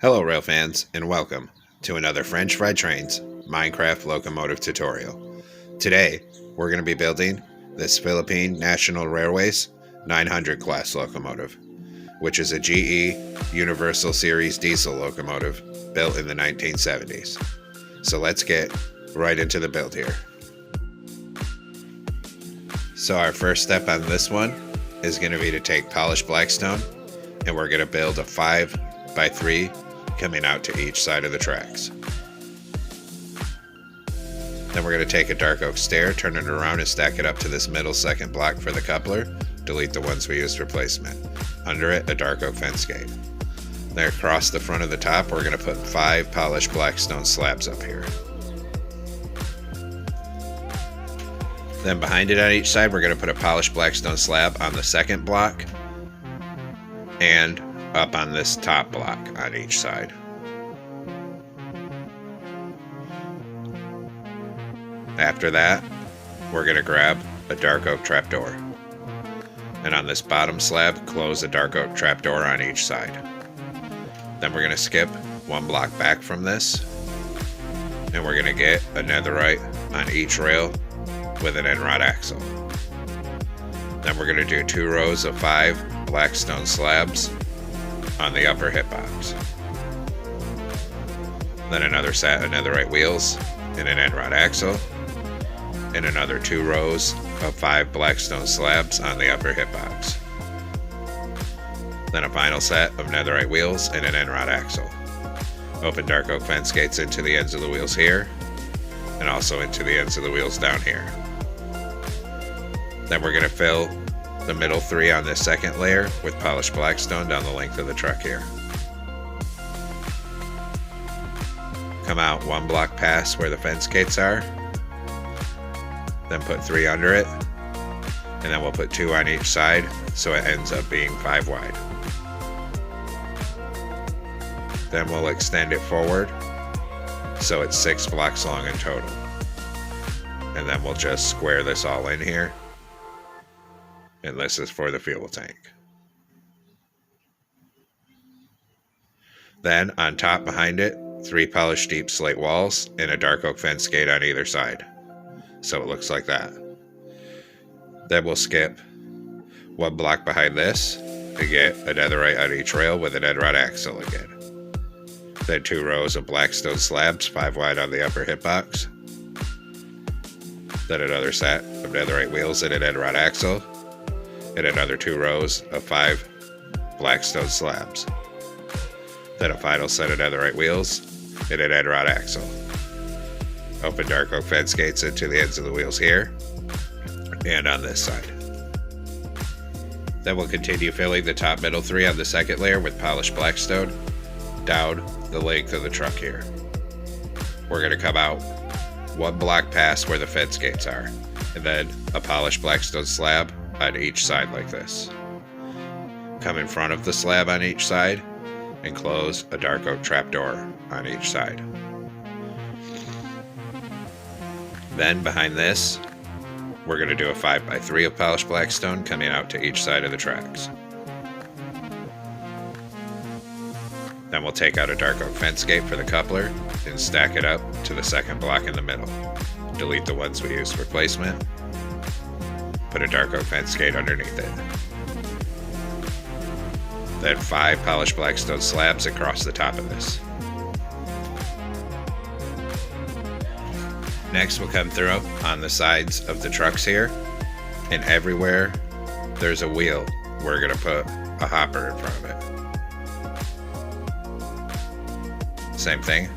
Hello rail fans and welcome to another French Fried Trains Minecraft locomotive tutorial. Today we're going to be building this Philippine National Railways 900 class locomotive, which is a GE Universal Series diesel locomotive built in the 1970s. So let's get right into the build here. So our first step on this one is going to be to take polished blackstone, and we're going to build a 5x3 coming out to each side of the tracks. Then we're going to take a dark oak stair, turn it around and stack it up to this middle second block for the coupler. Delete the ones we used for placement. Under it, a dark oak fence gate. Then across the front of the top, we're going to put 5 polished blackstone slabs up here. Then behind it on each side, we're going to put a polished blackstone slab on the second block and up on this top block on each side. After that, we're going to grab a dark oak trapdoor. And on this bottom slab, close a dark oak trapdoor on each side. Then we're going to skip 1 block back from this, and we're going to get a netherite on each rail with an end rod axle. Then we're going to do 2 rows of 5 blackstone slabs on the upper hitbox. Then another set of netherite wheels and an end rod axle, and another 2 rows of 5 blackstone slabs on the upper hitbox. Then a final set of netherite wheels and an end rod axle. Open dark oak fence gates into the ends of the wheels here, and also into the ends of the wheels down here. Then we're going to fill the middle 3 on this second layer with polished blackstone down the length of the truck here. Come out 1 block past where the fence gates are, then put 3 under it, and then we'll put 2 on each side so it ends up being 5 wide. Then we'll extend it forward so it's 6 blocks long in total. And then we'll just square this all in here. And this is for the fuel tank. Then on top behind it, 3 polished deep slate walls and a dark oak fence gate on either side. So it looks like that. Then we'll skip 1 block behind this to get a netherite on each rail with an end rod axle again. Then 2 rows of blackstone slabs, 5 wide on the upper hitbox. Then another set of netherite wheels and an end rod axle, and another 2 rows of 5 blackstone slabs. Then a final set of netherite wheels and an end rod axle. Open dark oak fence gates into the ends of the wheels here and on this side. Then we'll continue filling the top middle 3 on the second layer with polished blackstone down the length of the truck here. We're going to come out 1 block past where the fence gates are, and then a polished blackstone slab on each side like this. Come in front of the slab on each side and close a dark oak trapdoor on each side. Then behind this, we're going to do a 5x3 of polished blackstone coming out to each side of the tracks. Then we'll take out a dark oak fence gate for the coupler and stack it up to the second block in the middle. Delete the ones we used for placement. Put a dark oak fence gate underneath it. Then 5 polished blackstone slabs across the top of this. Next we'll come through on the sides of the trucks here, and everywhere there's a wheel, we're going to put a hopper in front of it. Same thing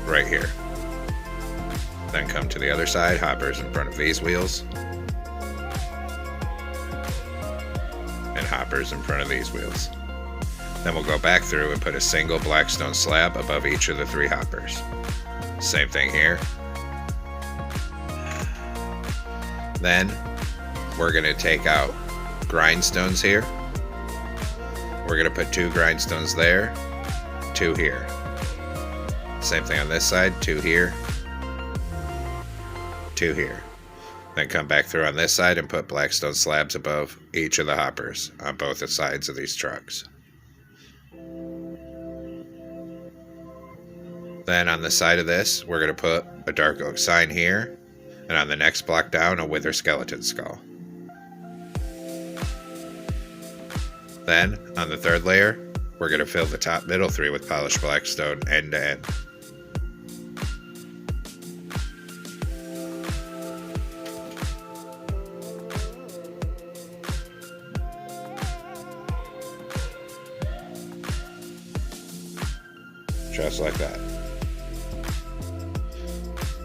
right here. Then come to the other side, hoppers in front of these wheels, and hoppers in front of these wheels. Then we'll go back through and put a single blackstone slab above each of the 3 hoppers. Same thing here. Then we're going to take out grindstones here. We're going to put 2 grindstones there, 2 here. Same thing on this side, 2 here, 2 here. Then come back through on this side and put blackstone slabs above each of the hoppers on both the sides of these trucks. Then on the side of this, we're going to put a dark oak sign here, and on the next block down, a wither skeleton skull. Then, on the third layer, we're going to fill the top middle three with polished black stone end to end. Just like that.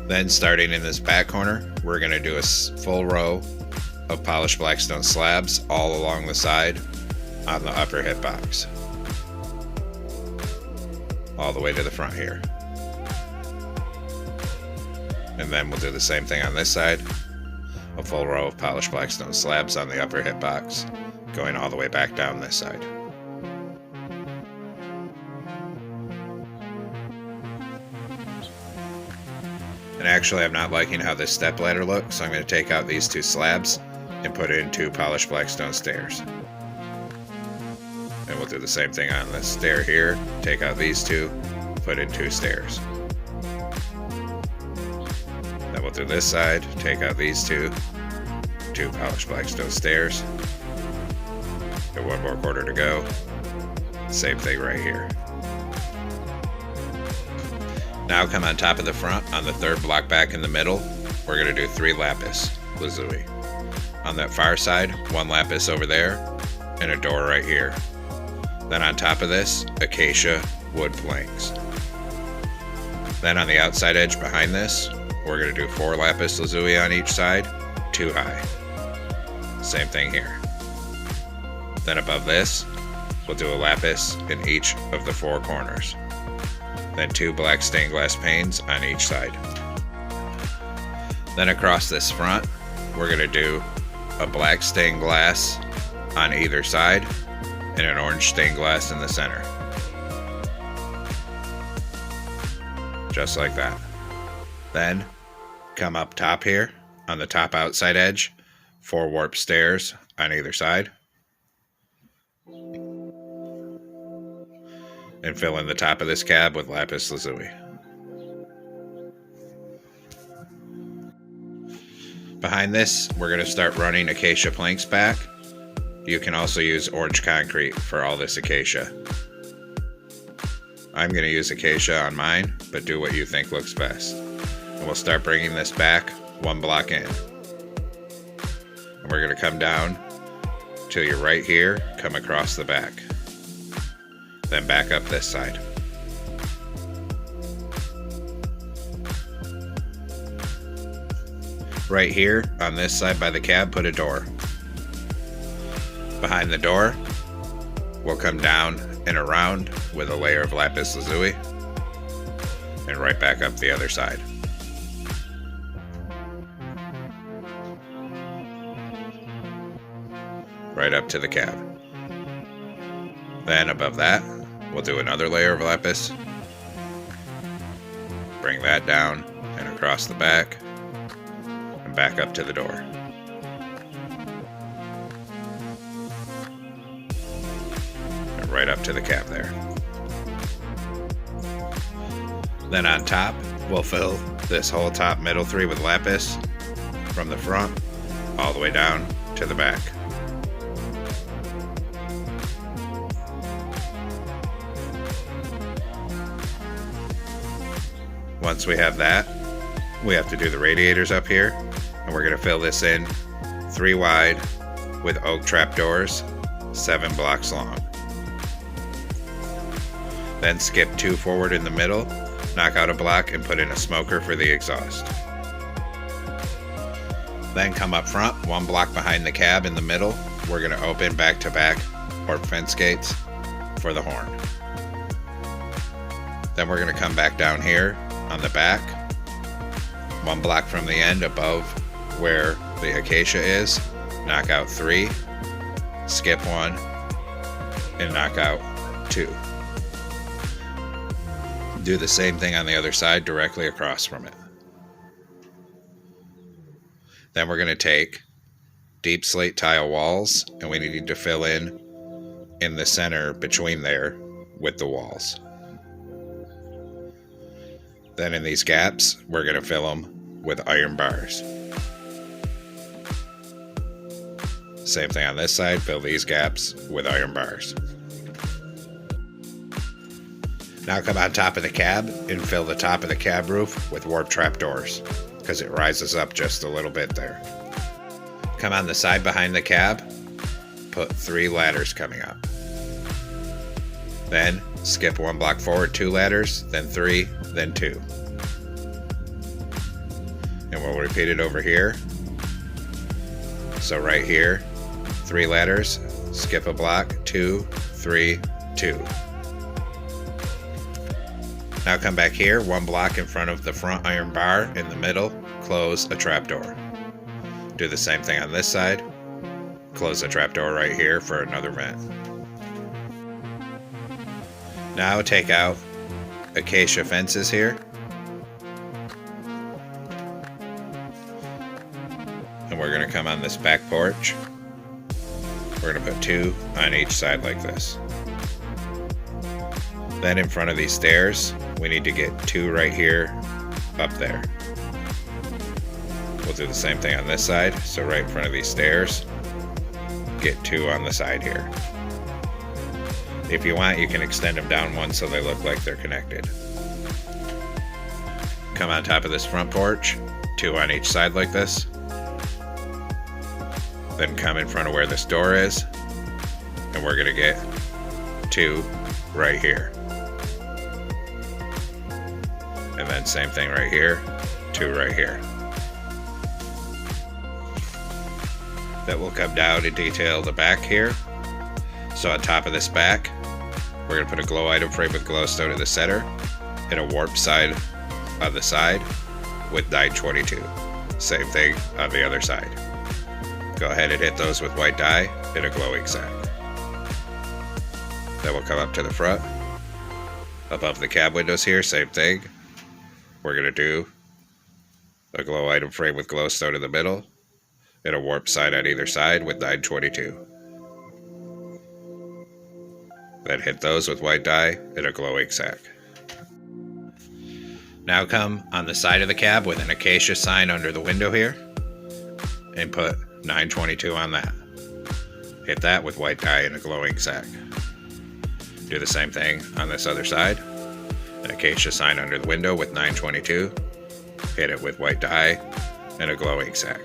Then starting in this back corner, we're going to do a full row of polished blackstone slabs all along the side on the upper hitbox. All the way to the front here. And then we'll do the same thing on this side. A full row of polished blackstone slabs on the upper hitbox, going all the way back down this side. And actually, I'm not liking how this step ladder looks, so I'm going to take out these two slabs and put in two polished blackstone stairs. And we'll do the same thing on the stair here. Take out these two, put in two stairs. Then we'll do this side, take out these two polished blackstone stairs. Got one more quarter to go. Same thing right here. Now come on top of the front, on the third block back in the middle, we're going to do 3 lapis lazuli. On that far side, 1 lapis over there, and a door right here. Then on top of this, acacia wood planks. Then on the outside edge behind this, we're going to do 4 lapis lazuli on each side, 2 high. Same thing here. Then above this, we'll do a lapis in each of the 4 corners. Then 2 black stained glass panes on each side. Then across this front, we're going to do a black stained glass on either side and an orange stained glass in the center. Just like that. Then come up top here on the top outside edge, 4 warp stairs on either side. And fill in the top of this cab with lapis lazuli. Behind this, we're going to start running acacia planks back. You can also use orange concrete for all this acacia. I'm going to use acacia on mine, but do what you think looks best. And we'll start bringing this back 1 block in. And we're going to come down till you're right here, come across the back. Then back up this side. Right here on this side by the cab, put a door. Behind the door, we'll come down and around with a layer of lapis lazuli and right back up the other side. Right up to the cab. Then above that, we'll do another layer of lapis. Bring that down and across the back and back up to the door. And right up to the cab there. Then on top, we'll fill this whole top middle 3 with lapis from the front all the way down to the back. Once we have that, we have to do the radiators up here, and we're going to fill this in 3 wide with oak trapdoors, 7 blocks long. Then skip 2 forward in the middle, knock out a block, and put in a smoker for the exhaust. Then come up front, 1 block behind the cab in the middle, we're going to open back-to-back warp fence gates for the horn. Then we're going to come back down here on the back, 1 block from the end above where the acacia is, knock out 3, skip 1, and knock out 2. Do the same thing on the other side directly across from it. Then we're going to take deep slate tile walls, and we need to fill in the center between there with the walls. Then in these gaps, we're going to fill them with iron bars. Same thing on this side, fill these gaps with iron bars. Now come on top of the cab and fill the top of the cab roof with warp trap doors, because it rises up just a little bit there. Come on the side behind the cab, put 3 ladders coming up. Then skip 1 block forward, 2 ladders, then 3, then 2. And we'll repeat it over here. So right here, 3 ladders, skip a block, 2, 3, 2. Now come back here, 1 block in front of the front iron bar in the middle, close a trapdoor. Do the same thing on this side, close the trapdoor right here for another vent. Now take out acacia fences here. And we're going to come on this back porch. We're going to put 2 on each side like this. Then in front of these stairs, we need to get 2 right here, up there. We'll do the same thing on this side. So right in front of these stairs, get 2 on the side here. If you want, you can extend them down 1 so they look like they're connected. Come on top of this front porch, 2 on each side like this. Then come in front of where this door is, and we're going to get 2 right here. And then same thing right here, 2 right here. Then we'll come down and detail the back here. So on top of this back, we're going to put a glow item frame with glowstone in the center and a warp side on the side with 922. Same thing on the other side. Go ahead and hit those with white dye and a glowing sack. Then we'll come up to the front. Above the cab windows here, same thing. We're going to do a glow item frame with glowstone in the middle and a warp side on either side with 922. Then hit those with white dye and a glowing sack. Now come on the side of the cab with an acacia sign under the window here and put 922 on that. Hit that with white dye and a glowing sack. Do the same thing on this other side. An acacia sign under the window with 922. Hit it with white dye and a glowing sack.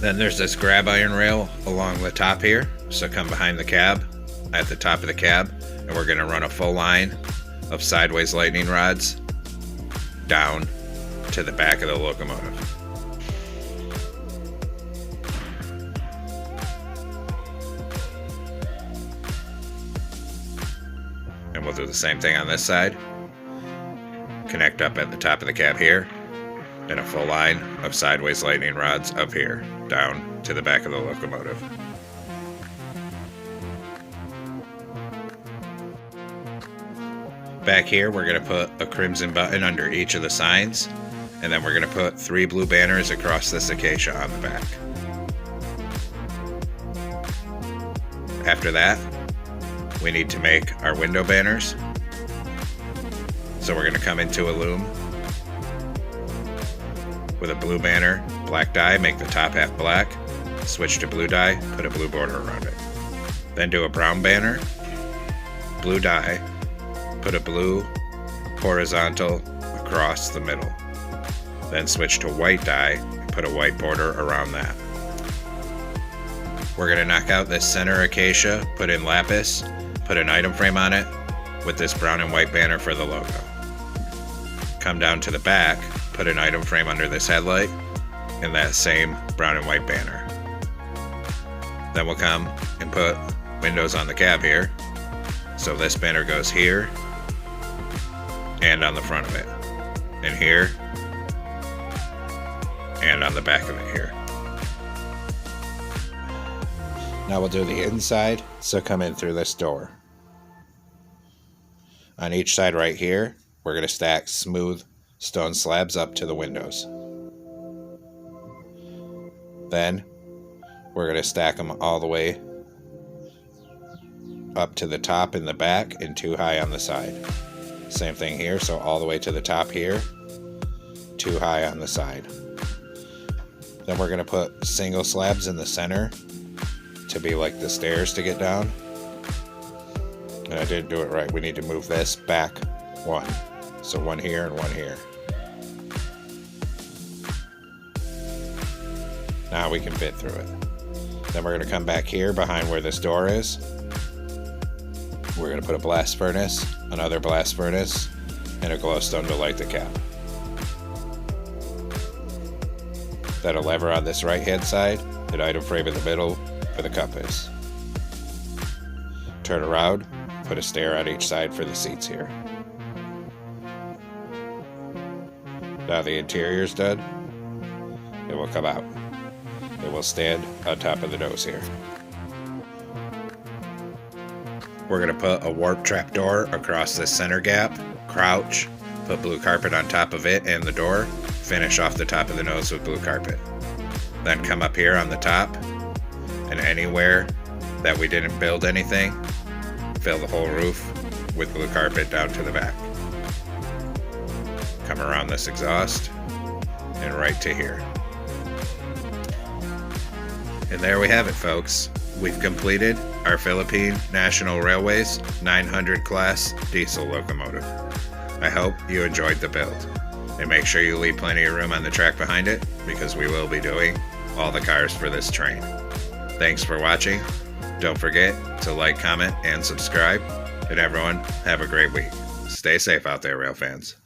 Then there's this grab iron rail along the top here. So come behind the cab, at the top of the cab, and we're going to run a full line of sideways lightning rods down to the back of the locomotive. And we'll do the same thing on this side. Connect up at the top of the cab here, and a full line of sideways lightning rods up here, down to the back of the locomotive. Back here, we're going to put a crimson button under each of the signs, and then we're going to put 3 blue banners across this acacia on the back. After that, we need to make our window banners. So we're going to come into a loom with a blue banner, black dye, make the top half black, switch to blue dye, put a blue border around it. Then do a brown banner, blue dye, put a blue horizontal across the middle. Then switch to white dye and put a white border around that. We're going to knock out this center acacia, put in lapis, put an item frame on it with this brown and white banner for the logo. Come down to the back, put an item frame under this headlight and that same brown and white banner. Then we'll come and put windows on the cab here. So this banner goes here and on the front of it, and here, and on the back of it here. Now we'll do the inside, so come in through this door. On each side right here, we're going to stack smooth stone slabs up to the windows. Then, we're going to stack them all the way up to the top in the back and 2 high on the side. Same thing here, so all the way to the top here, too high on the side. Then we're going to put single slabs in the center to be like the stairs to get down. And I didn't do it right. We need to move this back one. So one here and one here. Now we can fit through it. Then we're going to come back here behind where this door is. We're going to put a blast furnace, another blast furnace, and a glowstone to light the cap. Then a lever on this right hand side, an item frame in the middle for the compass. Turn around, put a stair on each side for the seats here. Now the interior's done, it will come out. It will stand on top of the nose here. We're going to put a warp trap door across this center gap, crouch, put blue carpet on top of it and the door, finish off the top of the nose with blue carpet. Then come up here on the top, and anywhere that we didn't build anything, fill the whole roof with blue carpet down to the back. Come around this exhaust, and right to here. And there we have it, folks. We've completed our Philippine National Railways 900 class diesel locomotive. I hope you enjoyed the build. And make sure you leave plenty of room on the track behind it, because we will be doing all the cars for this train. Thanks for watching. Don't forget to like, comment, and subscribe. And everyone, have a great week. Stay safe out there, rail fans.